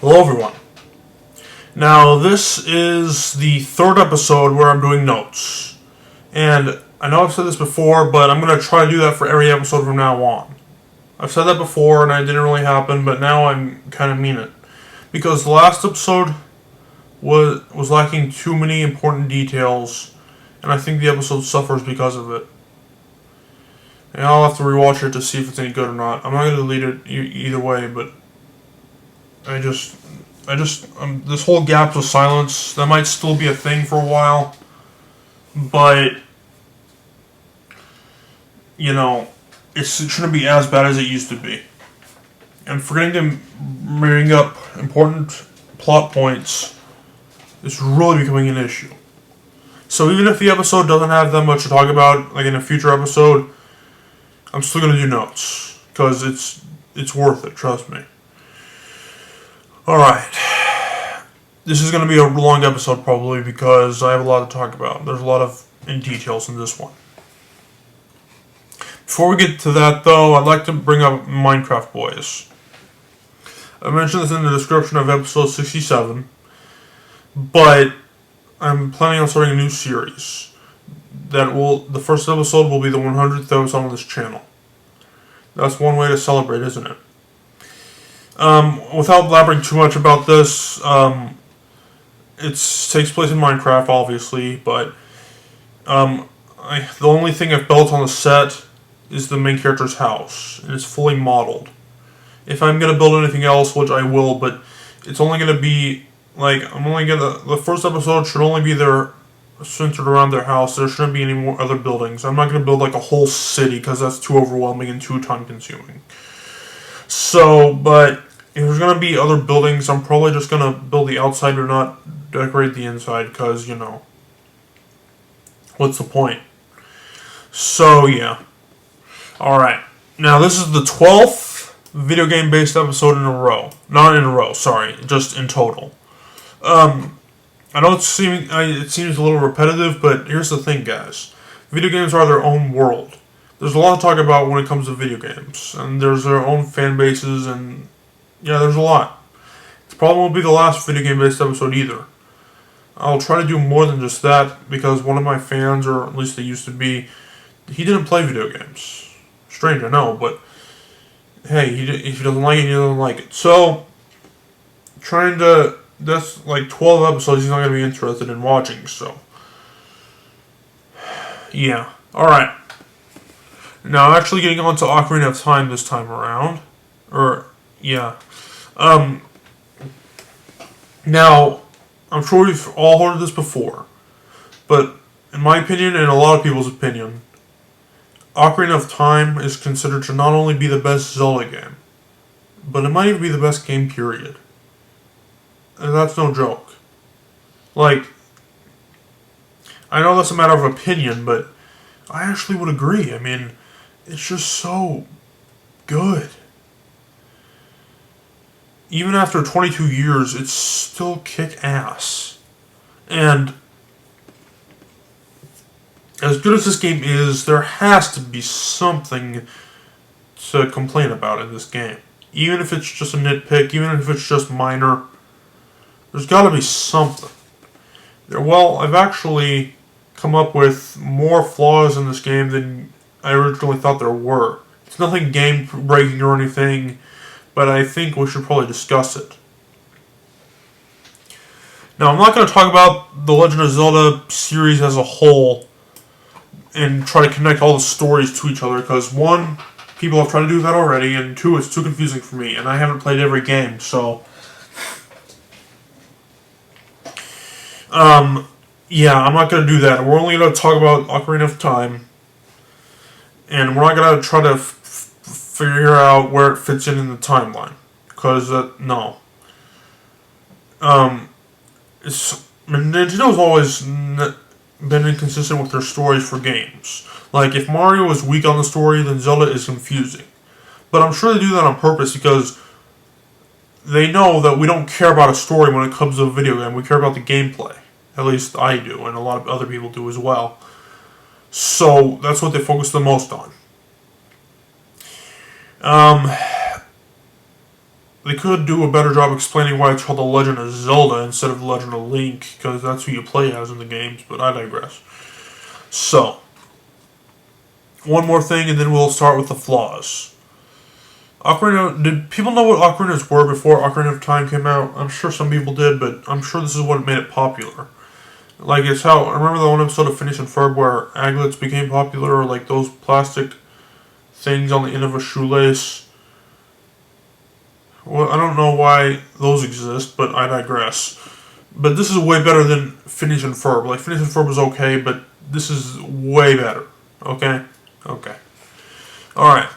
Hello everyone. Now this is the third episode where I'm doing notes. And I know I've said this before, but I'm going to try to do that for every episode from now on. I've said that before and it didn't really happen, but now I'm kind of mean it. Because the last episode was lacking too many important details, and I think the episode suffers because of it. And I'll have to rewatch it to see if it's any good or not. I'm not going to delete it either way, but this whole gaps of silence, that might still be a thing for a while, but, it shouldn't be as bad as it used to be. And forgetting to bring up important plot points is really becoming an issue. So even if the episode doesn't have that much to talk about, like in a future episode, I'm still going to do notes, because it's worth it, trust me. Alright, this is going to be a long episode probably because I have a lot to talk about. There's a lot of details in this one. Before we get to that though, I'd like to bring up Minecraft Boys. I mentioned this in the description of episode 67, but I'm planning on starting a new series. The first episode will be the 100th episode on this channel. That's one way to celebrate, isn't it? Without blabbering too much about this, it takes place in Minecraft, obviously, but the only thing I've built on the set is the main character's house, and it's fully modeled. If I'm going to build anything else, which I will, but it's only going to be, the first episode should only be centered around their house. There shouldn't be any more other buildings. I'm not going to build, a whole city, because that's too overwhelming and too time-consuming. So, but if there's going to be other buildings, I'm probably just going to build the outside or not decorate the inside, because, what's the point? So, yeah. Alright. Now, this is the 12th video game-based episode in a row. Not in a row, sorry. Just in total. I know it seems a little repetitive, but here's the thing, guys. Video games are their own world. There's a lot to talk about when it comes to video games, and there's their own fan bases, and there's a lot. It probably won't be the last video game-based episode either. I'll try to do more than just that, because one of my fans, or at least they used to be, he didn't play video games. Strange, I know, but hey, if he doesn't like it, he doesn't like it. So, that's 12 episodes he's not going to be interested in watching, so. Yeah, alright. Now, actually getting on to Ocarina of Time this time around. Now, I'm sure we've all heard this before, but in my opinion, and a lot of people's opinion, Ocarina of Time is considered to not only be the best Zelda game, but it might even be the best game, period. And that's no joke. I know that's a matter of opinion, but I actually would agree. I mean, it's just so good. Even after 22 years, it's still kick-ass. And as good as this game is, there has to be something to complain about in this game. Even if it's just a nitpick, even if it's just minor, there's got to be something. Well, I've actually come up with more flaws in this game than I originally thought there were. It's nothing game-breaking or anything, but I think we should probably discuss it. Now, I'm not going to talk about the Legend of Zelda series as a whole and try to connect all the stories to each other, because one, people have tried to do that already, and two, it's too confusing for me, and I haven't played every game, so. I'm not going to do that. We're only going to talk about Ocarina of Time, and we're not going to try to figure out where it fits in the timeline, because, no. Nintendo's always been inconsistent with their stories for games. If Mario is weak on the story, then Zelda is confusing. But I'm sure they do that on purpose because they know that we don't care about a story when it comes to a video game. We care about the gameplay. At least I do, and a lot of other people do as well. So that's what they focus the most on. they could do a better job explaining why it's called The Legend of Zelda instead of The Legend of Link, because that's who you play as in the games, but I digress. So, one more thing, and then we'll start with the flaws. Did people know what ocarinas were before Ocarina of Time came out? I'm sure some people did, but I'm sure this is what made it popular. Like, it's how, I remember the one episode of Phineas and Ferb where aglets became popular, or like those plastic things on the end of a shoelace. Well, I don't know why those exist, but I digress. But this is way better than Phineas and Ferb. Like, Phineas and Ferb was okay, but this is way better. Okay? Okay. Alright.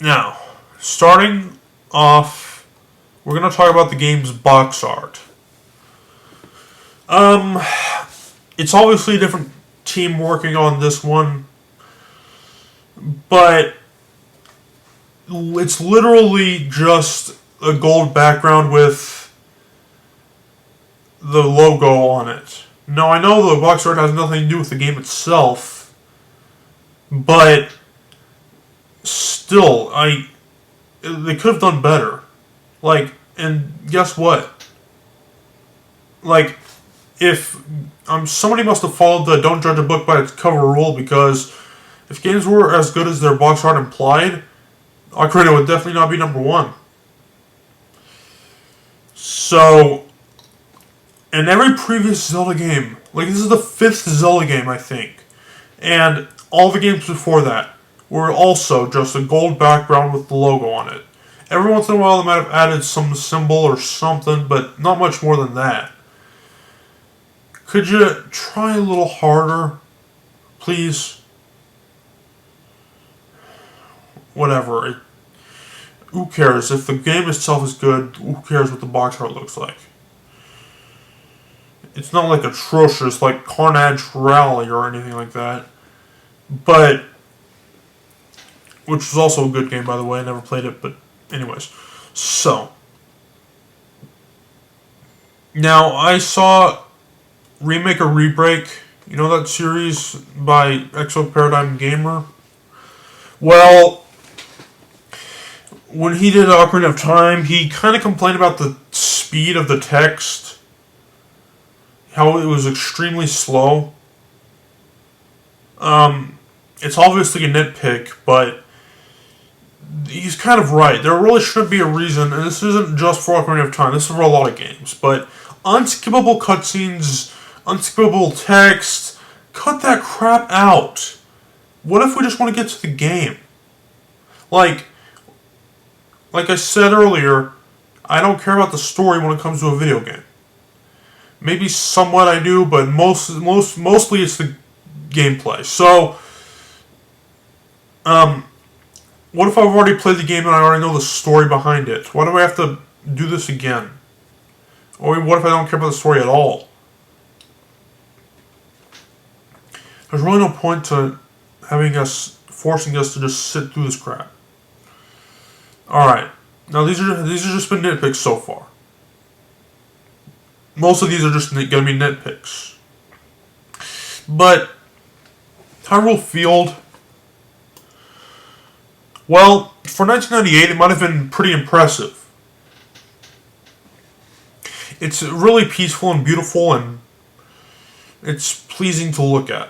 Now, starting off, we're going to talk about the game's box art. It's obviously a different team working on this one, but it's literally just a gold background with the logo on it. Now, I know the box art has nothing to do with the game itself, but still, they could have done better. Like, and guess what? Like, if somebody must have followed the don't judge a book by its cover rule, because if games were as good as their box art implied, Ocarina would definitely not be number one. So, in every previous Zelda game, like this is the 5th Zelda game, I think, and all the games before that were also just a gold background with the logo on it. Every once in a while they might have added some symbol or something, but not much more than that. Could you try a little harder, please? Whatever. Who cares? If the game itself is good, who cares what the box art looks like? It's not like atrocious like Carnage Rally or anything like that. But, which was also a good game, by the way. I never played it, but anyways. So, now I saw Remake or Rebreak. You know that series by Exo Paradigm Gamer? Well, when he did Ocarina of Time, he kind of complained about the speed of the text. How it was extremely slow. It's obviously a nitpick, but he's kind of right. There really should be a reason, and this isn't just for Ocarina of Time, this is for a lot of games, but unskippable cutscenes, unskippable text, cut that crap out. What if we just want to get to the game? Like I said earlier, I don't care about the story when it comes to a video game. Maybe somewhat I do, but mostly it's the gameplay. So, what if I've already played the game and I already know the story behind it? Why do I have to do this again? Or what if I don't care about the story at all? There's really no point to forcing us to just sit through this crap. Alright, now these are just been nitpicks so far. Most of these are just going to be nitpicks. But Hyrule Field, well, for 1998 it might have been pretty impressive. It's really peaceful and beautiful, and it's pleasing to look at.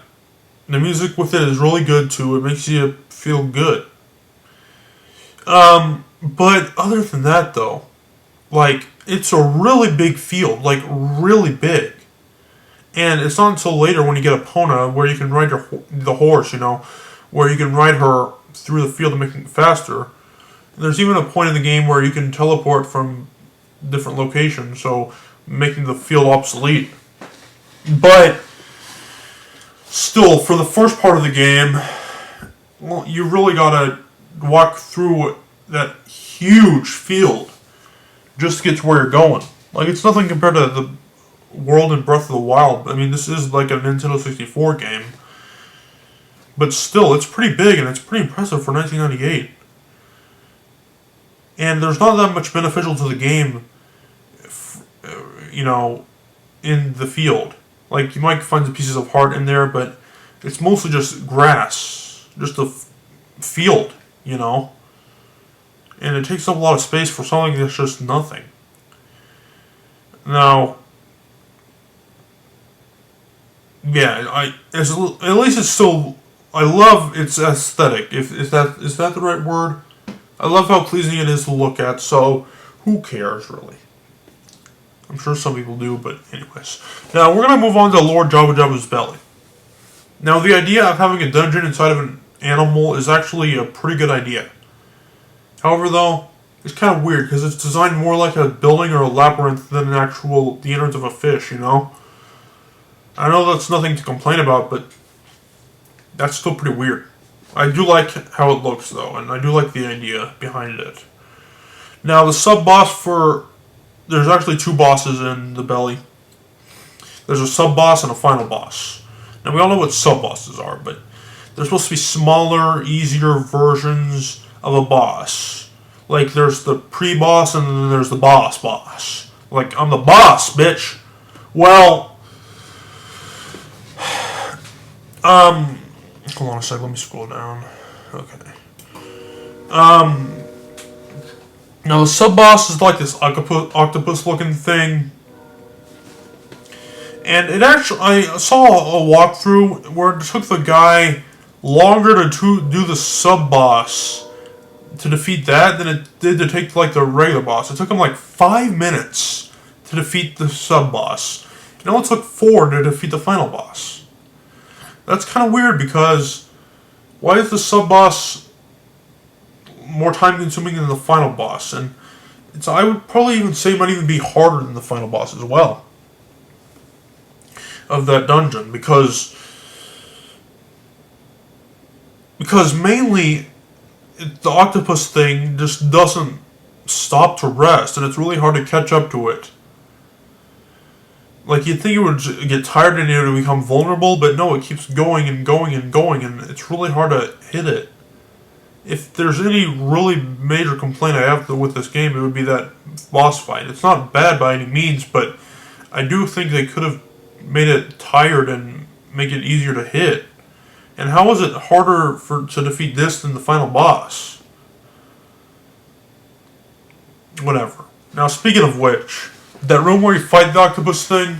The music with it is really good too. It makes you feel good. But other than that though, like, it's a really big field, like really big. And it's not until later when you get Epona where you can ride the horse, you know, where you can ride her through the field to make it faster. There's even a point in the game where you can teleport from different locations, so making the field obsolete. But still, for the first part of the game, well, you really gotta walk through that huge field just to get to where you're going. Like, it's nothing compared to the world in Breath of the Wild. I mean, this is like a Nintendo 64 game. But still, it's pretty big and it's pretty impressive for 1998. And there's not that much beneficial to the game, you know, in the field. Like, you might find some pieces of heart in there, but it's mostly just grass. Just a field, you know. And it takes up a lot of space for something that's just nothing. Now, yeah, at least it's still. I love its aesthetic. If is that the right word? I love how pleasing it is to look at. So, who cares really? I'm sure some people do, but anyways. Now we're gonna move on to Lord Jabba Jabba's belly. Now the idea of having a dungeon inside of an animal is actually a pretty good idea. However, though, it's kind of weird because it's designed more like a building or a labyrinth than the innards of a fish. You know. I know that's nothing to complain about, but that's still pretty weird. I do like how it looks, though, and I do like the idea behind it. Now, the sub-boss for... There's actually two bosses in the belly. There's a sub-boss and a final boss. Now, we all know what sub-bosses are, but they're supposed to be smaller, easier versions of a boss. Like, there's the pre-boss, and then there's the boss. Like, I'm the boss, bitch! Well... Hold on a sec, let me scroll down. Okay. Now the sub-boss is like this octopus-looking thing. And it actually, I saw a walkthrough where it took the guy longer to do the sub-boss to defeat that than it did to take like the regular boss. It took him like 5 minutes to defeat the sub-boss. It only took 4 to defeat the final boss. That's kind of weird because why is the sub-boss more time-consuming than the final boss? And I would probably even say it might even be harder than the final boss as well of that dungeon because mainly the octopus thing just doesn't stop to rest, and it's really hard to catch up to it. Like, you'd think it would get tired and it would become vulnerable, but no, it keeps going and going and going, and it's really hard to hit it. If there's any really major complaint I have with this game, it would be that boss fight. It's not bad by any means, but I do think they could have made it tired and make it easier to hit. And how is it harder to defeat this than the final boss? Whatever. Now, speaking of which... That room where you fight the octopus thing,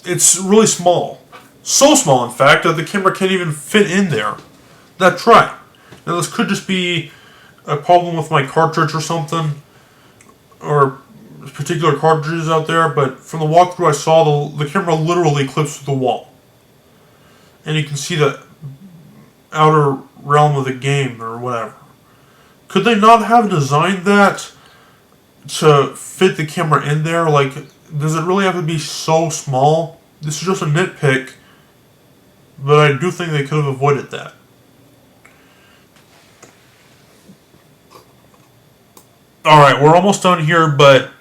it's really small. So small, in fact, that the camera can't even fit in there. That's right. Now, this could just be a problem with my cartridge or something, or particular cartridges out there, but from the walkthrough I saw, the camera literally clips through the wall. And you can see the outer realm of the game, or whatever. Could they not have designed that to fit the camera in there? Like, does it really have to be so small? This is just a nitpick, but I do think they could have avoided that. Alright, we're almost done here, but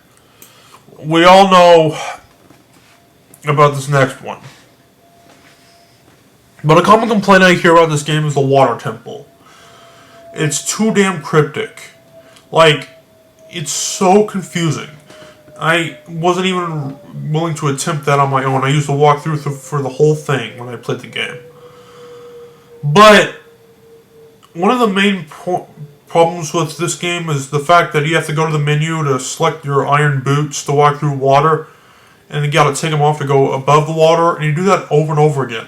we all know about this next one. But a common complaint I hear about this game is the water temple. It's too damn cryptic. Like, it's so confusing. I wasn't even willing to attempt that on my own. I used to walk through for the whole thing when I played the game. But one of the main problems with this game is the fact that you have to go to the menu to select your iron boots to walk through water, and you gotta take them off to go above the water, and you do that over and over again.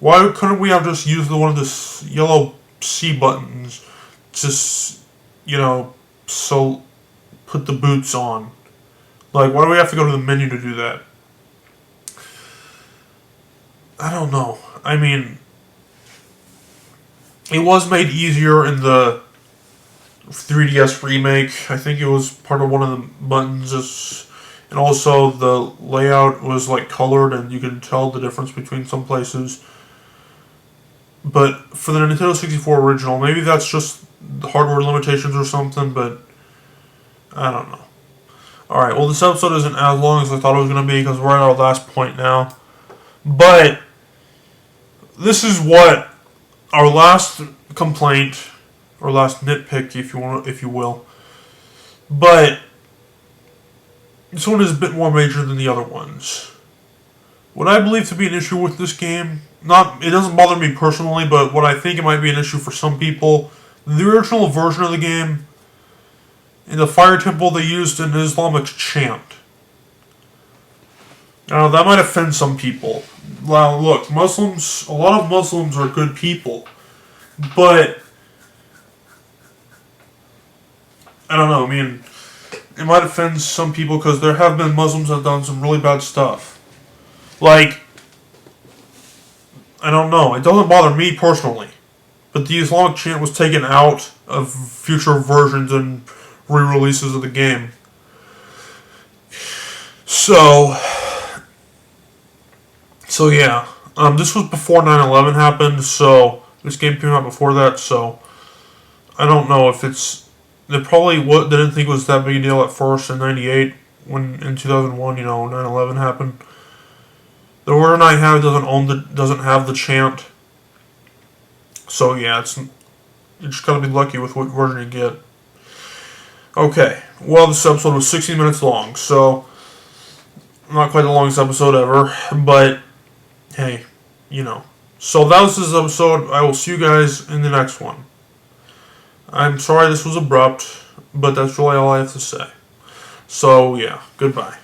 Why couldn't we have just used one of the yellow C buttons, just, you know, so put the boots on? Like, why do we have to go to the menu to do that? I don't know. I mean, it was made easier in the 3DS remake. I think it was part of one of the buttons, and also the layout was like colored, and you could tell the difference between some places. But for the Nintendo 64 original, maybe that's just hardware limitations or something, but I don't know. Alright, well, this episode isn't as long as I thought it was going to be because we're at our last point now. But this is what our last complaint, or last nitpick, if you will. But this one is a bit more major than the other ones. What I believe to be an issue with this game, it doesn't bother me personally, but what I think it might be an issue for some people, the original version of the game In the fire temple, they used an Islamic chant. Now, that might offend some people. Well, look, a lot of Muslims are good people. But, I don't know, I mean, it might offend some people because there have been Muslims that have done some really bad stuff. Like, I don't know, it doesn't bother me personally. But the Islamic chant was taken out of future versions and re-releases of the game. So yeah. This was before 9/11 happened, so this game came out before that, so I don't know if they probably didn't think it was that big a deal at first in 98, when in 2001, 9/11 happened. The version I have doesn't have the chant. So yeah, you just gotta be lucky with what version you get. Okay, well, this episode was 16 minutes long, so not quite the longest episode ever, but hey, So that was this episode. I will see you guys in the next one. I'm sorry this was abrupt, but that's really all I have to say. So yeah, goodbye.